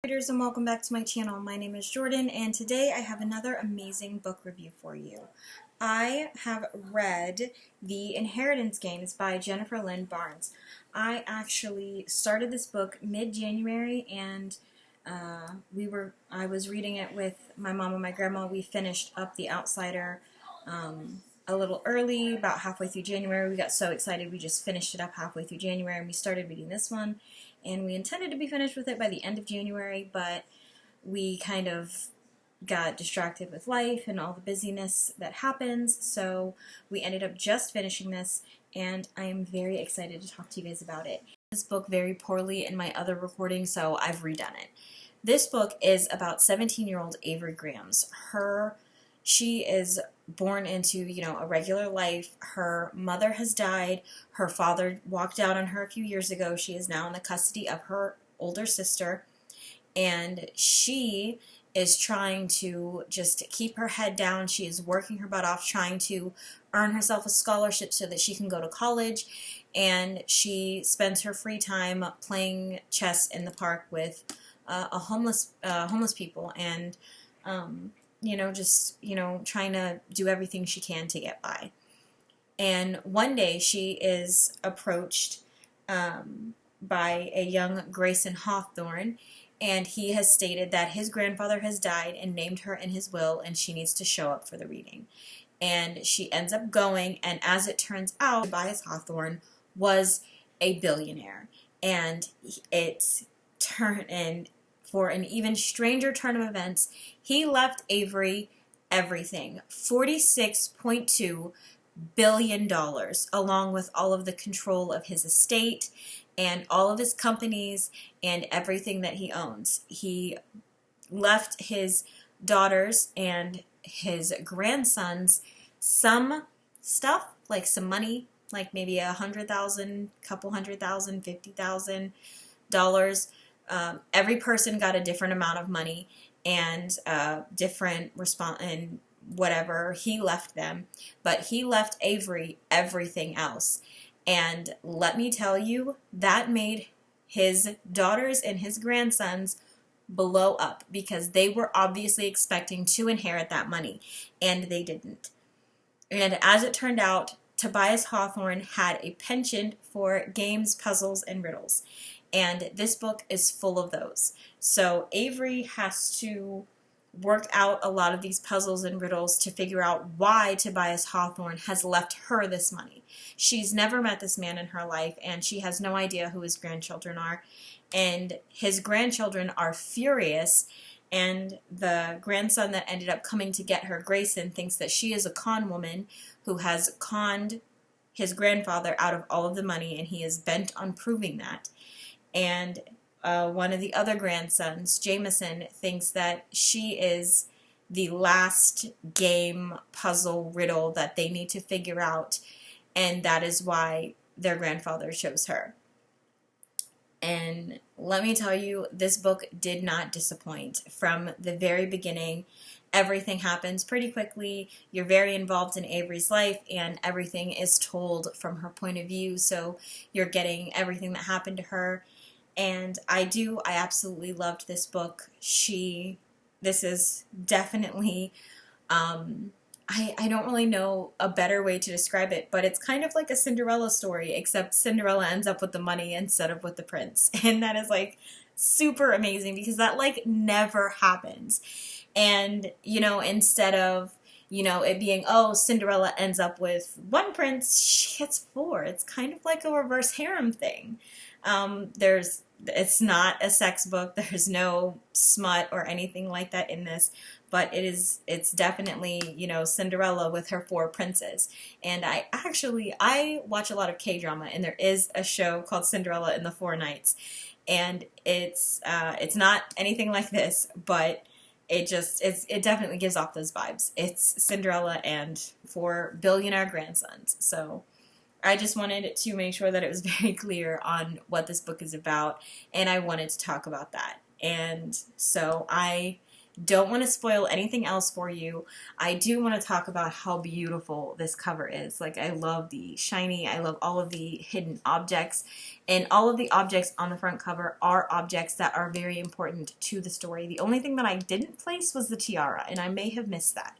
readers, and welcome back to my channel. My name is Jordan, and today I have another amazing book review for you. I have read The Inheritance Games by Jennifer Lynn Barnes. I actually started this book mid-January, and I was reading it with my mom and my grandma. We finished up The Outsider a little early, about halfway through January. We got so excited we just finished it up halfway through January, and we started reading this one. And we intended to be finished with it by the end of January, but we kind of got distracted with life and all the busyness that happens, so we ended up just finishing this, and I am very excited to talk to you guys about it. This book very poorly in my other recording, so I've redone it. This book is about 17-year-old Avery Grams. She is born into, a regular life. Her mother has died. Her father walked out on her a few years ago. She is now in the custody of her older sister, and she is trying to just keep her head down. She is working her butt off, trying to earn herself a scholarship so that she can go to college, and she spends her free time playing chess in the park with homeless people, and trying to do everything she can to get by. And one day she is approached by a young Grayson Hawthorne, and he has stated that his grandfather has died and named her in his will, and she needs to show up for the reading. And she ends up going, and as it turns out, Tobias Hawthorne was a billionaire. And for an even stranger turn of events, he left Avery everything, $46.2 billion, along with all of the control of his estate and all of his companies and everything that he owns. He left his daughters and his grandsons some stuff, like some money, like maybe $100,000, couple $100,000, $50,000. Every person got a different amount of money and different response and whatever he left them, but he left Avery everything else. And let me tell you, that made his daughters and his grandsons blow up, because they were obviously expecting to inherit that money, and they didn't. And as it turned out, Tobias Hawthorne had a penchant for games, puzzles, and riddles. And this book is full of those. So Avery has to work out a lot of these puzzles and riddles to figure out why Tobias Hawthorne has left her this money. She's never met this man in her life, and she has no idea who his grandchildren are. And his grandchildren are furious, and the grandson that ended up coming to get her, Grayson, thinks that she is a con woman who has conned his grandfather out of all of the money, and he is bent on proving that. And one of the other grandsons, Jameson, thinks that she is the last game, puzzle, riddle that they need to figure out, and that is why their grandfather chose her. And let me tell you, this book did not disappoint. From the very beginning, everything happens pretty quickly. You're very involved in Avery's life, and everything is told from her point of view, so you're getting everything that happened to her. And I absolutely loved this book. This is definitely, I don't really know a better way to describe it, but it's kind of like a Cinderella story, except Cinderella ends up with the money instead of with the prince. And that is like super amazing, because that like never happens. And, instead of, it being, oh, Cinderella ends up with one prince, she gets four. It's kind of like a reverse harem thing. It's not a sex book. There's no smut or anything like that in this, but it's definitely, Cinderella with her four princes. And I watch a lot of K-drama, and there is a show called Cinderella and the Four Knights, and it's not anything like this, but it definitely gives off those vibes. It's Cinderella and four billionaire grandsons. So I just wanted to make sure that it was very clear on what this book is about, and I wanted to talk about that. And so I Don't want to spoil anything else for you. I do want to talk about how beautiful this cover is. Like, I love the shiny, I love all of the hidden objects, and all of the objects on the front cover are objects that are very important to the story. The only thing that I didn't place was the tiara, and I may have missed that.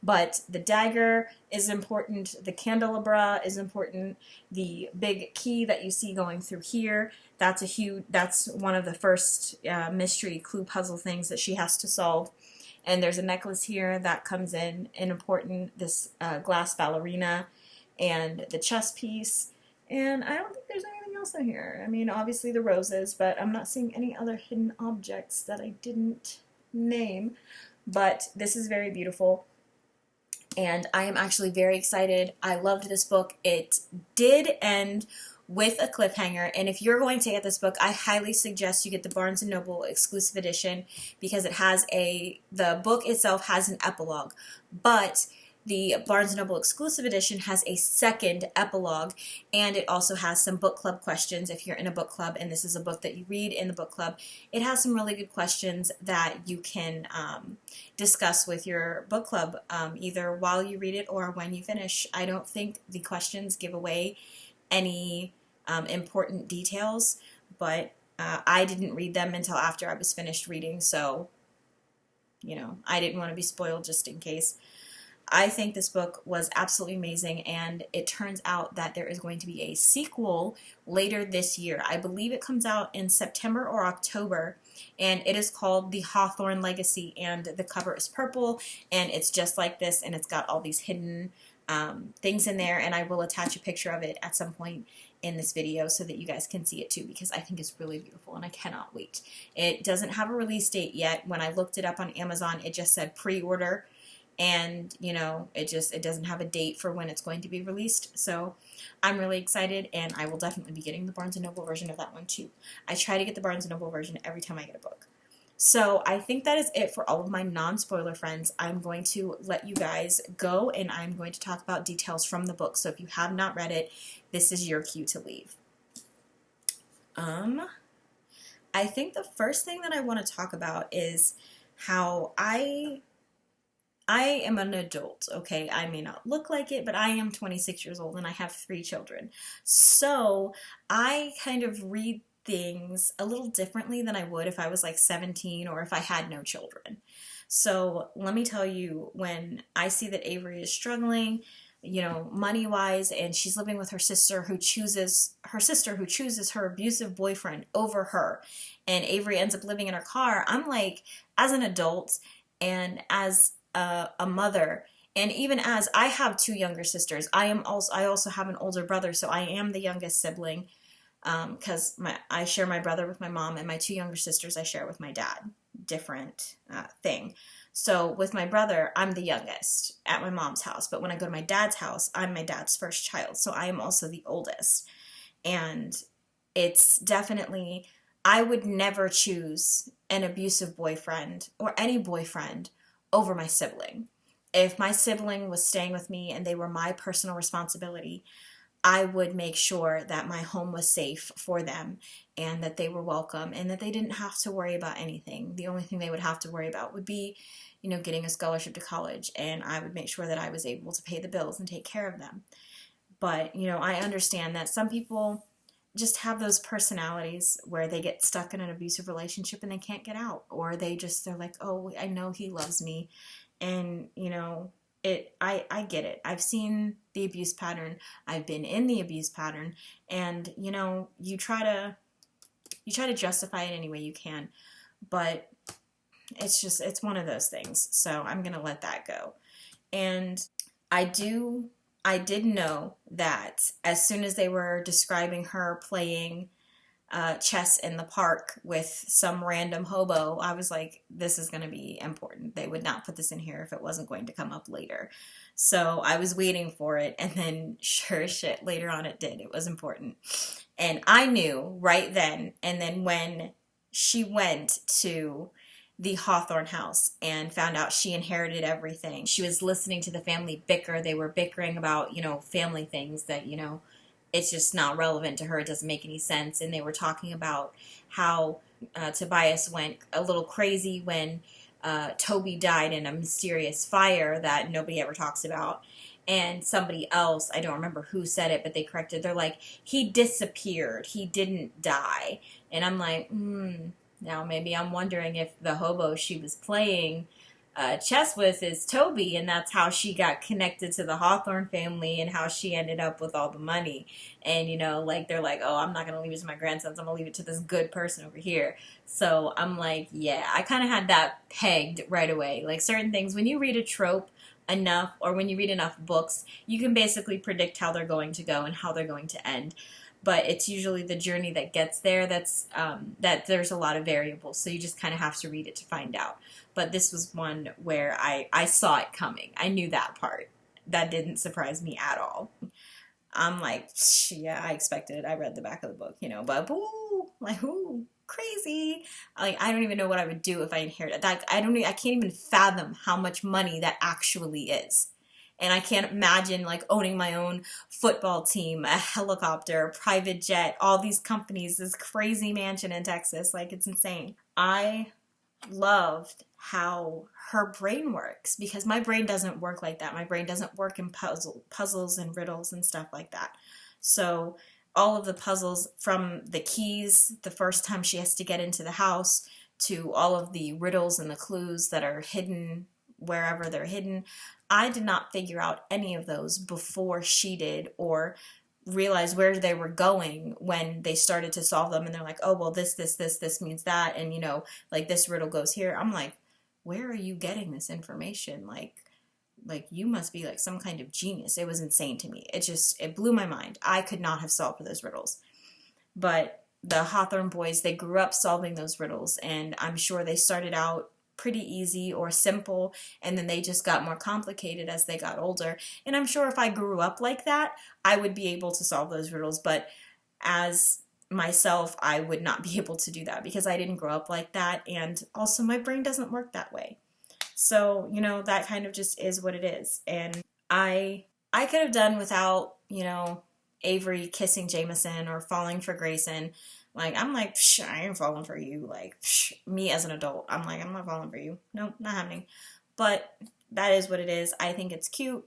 But the dagger is important, the candelabra is important, the big key that you see going through here, that's one of the first mystery clue puzzle things that she has to solve. And there's a necklace here that comes in important, this glass ballerina, and the chess piece. And I don't think there's anything else in here. I mean, obviously the roses, but I'm not seeing any other hidden objects that I didn't name. But this is very beautiful, and I am actually very excited. I loved this book. It did end with a cliffhanger, and if you're going to get this book, I highly suggest you get the Barnes & Noble exclusive edition, because the book itself has an epilogue, but the Barnes & Noble exclusive edition has a second epilogue, and it also has some book club questions. If you're in a book club and this is a book that you read in the book club, it has some really good questions that you can discuss with your book club, either while you read it or when you finish. I don't think the questions give away any important details, but I didn't read them until after I was finished reading, so I didn't want to be spoiled just in case. I think this book was absolutely amazing, and it turns out that there is going to be a sequel later this year. I believe it comes out in September or October, and it is called The Hawthorne Legacy, and the cover is purple, and it's just like this, and it's got all these hidden things in there, and I will attach a picture of it at some point in this video so that you guys can see it too, because I think it's really beautiful and I cannot wait. It doesn't have a release date yet. When I looked it up on Amazon, it just said pre-order, and it doesn't have a date for when it's going to be released. So I'm really excited, and I will definitely be getting the Barnes & Noble version of that one too. I try to get the Barnes & Noble version every time I get a book. So I think that is it for all of my non-spoiler friends. I'm going to let you guys go, and I'm going to talk about details from the book. So if you have not read it, this is your cue to leave. I think the first thing that I want to talk about is how I am an adult, okay? I may not look like it, but I am 26 years old and I have 3 children. So I kind of read things a little differently than I would if I was like 17 or if I had no children. So let me tell you, when I see that Avery is struggling, money-wise, and she's living with her sister who chooses her abusive boyfriend over her, and Avery ends up living in her car, I'm like, as an adult and as a mother, and even as I have 2 younger sisters, I also have an older brother, so I am the youngest sibling, because I share my brother with my mom, and my 2 younger sisters I share with my dad. Different thing. So with my brother, I'm the youngest at my mom's house, but when I go to my dad's house, I'm my dad's first child, so I am also the oldest. And it's definitely, I would never choose an abusive boyfriend or any boyfriend over my sibling. If my sibling was staying with me and they were my personal responsibility, I would make sure that my home was safe for them and that they were welcome and that they didn't have to worry about anything. The only thing they would have to worry about would be, getting a scholarship to college, and I would make sure that I was able to pay the bills and take care of them. But, I understand that some people just have those personalities where they get stuck in an abusive relationship and they can't get out, or they're like, oh, I know he loves me, and, I get it. I've seen the abuse pattern. I've been in the abuse pattern, and you try to justify it any way you can, but it's one of those things. So I'm gonna let that go. And I did know that as soon as they were describing her playing chess in the park with some random hobo, I was like, this is going to be important. They would not put this in here if it wasn't going to come up later. So I was waiting for it, and then sure as shit, later on it did. It was important. And I knew right then, and then when she went to the Hawthorne house and found out she inherited everything, she was listening to the family bicker. They were bickering about, family things that, it's just not relevant to her. It doesn't make any sense. And they were talking about how Tobias went a little crazy when Toby died in a mysterious fire that nobody ever talks about. And somebody else, I don't remember who said it, but they corrected. They're like, he disappeared. He didn't die. And I'm like, now maybe I'm wondering if the hobo she was playing chess with is Toby, and that's how she got connected to the Hawthorne family and how she ended up with all the money. And, like, they're like, oh, I'm not going to leave it to my grandsons. I'm going to leave it to this good person over here. So I'm like, yeah, I kind of had that pegged right away. Like, certain things, when you read a trope enough, or when you read enough books, you can basically predict how they're going to go and how they're going to end. But it's usually the journey that gets there that there's a lot of variables. So you just kind of have to read it to find out. But this was one where I saw it coming. I knew that part. That didn't surprise me at all. I'm like, yeah, I expected it. I read the back of the book, but ooh, like, ooh, crazy. Like, I don't even know what I would do if I inherited that. I can't even fathom how much money that actually is. And I can't imagine like owning my own football team, a helicopter, a private jet, all these companies, this crazy mansion in Texas. Like, it's insane. I loved how her brain works, because my brain doesn't work like that. My brain doesn't work in puzzles and riddles and stuff like that. So all of the puzzles, from the keys the first time she has to get into the house, to all of the riddles and the clues that are hidden wherever they're hidden, I did not figure out any of those before she did, or realize where they were going when they started to solve them. And they're like, oh, well, this means that. And, like, this riddle goes here. I'm like, where are you getting this information? Like you must be like some kind of genius. It was insane to me. It blew my mind. I could not have solved those riddles. But the Hawthorne boys, they grew up solving those riddles, and I'm sure they started out pretty easy or simple, and then they just got more complicated as they got older. And I'm sure if I grew up like that, I would be able to solve those riddles, but as myself, I would not be able to do that because I didn't grow up like that, and also my brain doesn't work that way. So, that kind of just is what it is. And I could have done without, Avery kissing Jameson or falling for Grayson. Like, I'm like, I ain't falling for you. Like, me as an adult, I'm like, I'm not falling for you. Nope, not happening. But that is what it is. I think it's cute.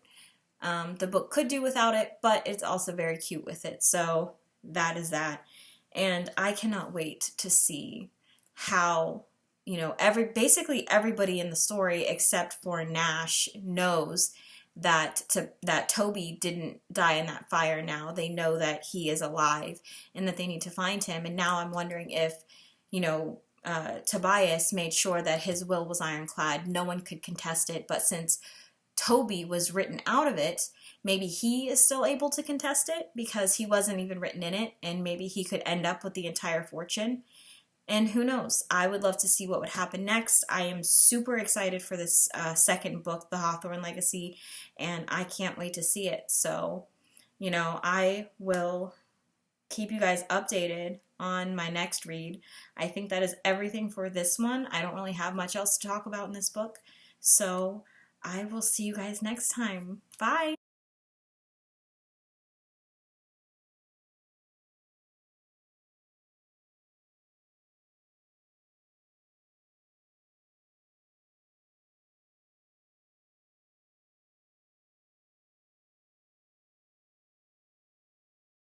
The book could do without it, but it's also very cute with it. So that is that. And I cannot wait to see how, basically everybody in the story except for Nash knows that Toby didn't die in that fire now. They know that he is alive and that they need to find him. And now I'm wondering if, Tobias made sure that his will was ironclad. No one could contest it. But since Toby was written out of it, maybe he is still able to contest it because he wasn't even written in it, and maybe he could end up with the entire fortune. And who knows? I would love to see what would happen next. I am super excited for this second book, The Hawthorne Legacy, and I can't wait to see it. So, I will keep you guys updated on my next read. I think that is everything for this one. I don't really have much else to talk about in this book. So I will see you guys next time. Bye!